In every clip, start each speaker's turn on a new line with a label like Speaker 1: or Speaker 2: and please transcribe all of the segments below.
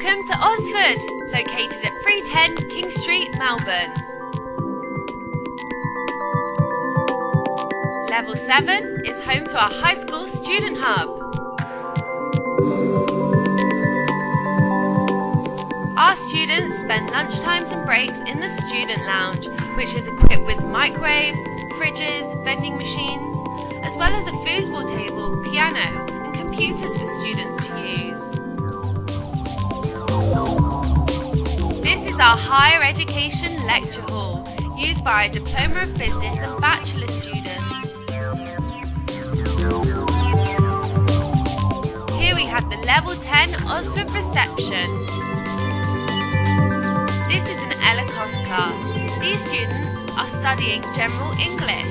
Speaker 1: Welcome to Ozford, located at 310 King Street, Melbourne. Level 7 is home to our high school student hub. Our students spend lunchtimes and breaks in the student lounge, which is equipped with microwaves, fridges, vending machines, as well as a foosball table, piano and computers for students to use. This is our higher education lecture hall, used by our Diploma of Business and Bachelor students. Here we have the Level 10 Ozford reception. This is an CRICOS class. These students are studying General English.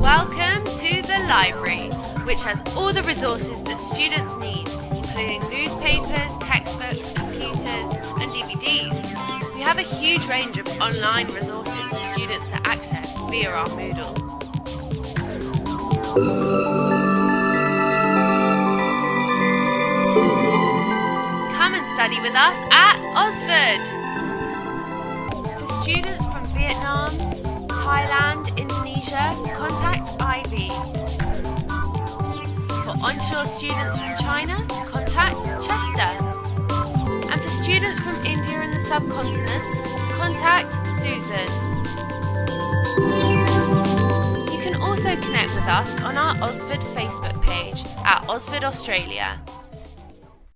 Speaker 1: Welcome to the library, which has all the resources that students need, including newspapers, textbooks, computers and DVDs. We have a huge range of online resources for students to access via our Moodle. Come and study with us at Ozford. For students from Vietnam, Thailand, Indonesia, contact Ivy. For onshore students from China, contact Chester. And for students from India and the subcontinent, contact Susan. You can also connect with us on our Ozford Facebook page at Ozford Australia.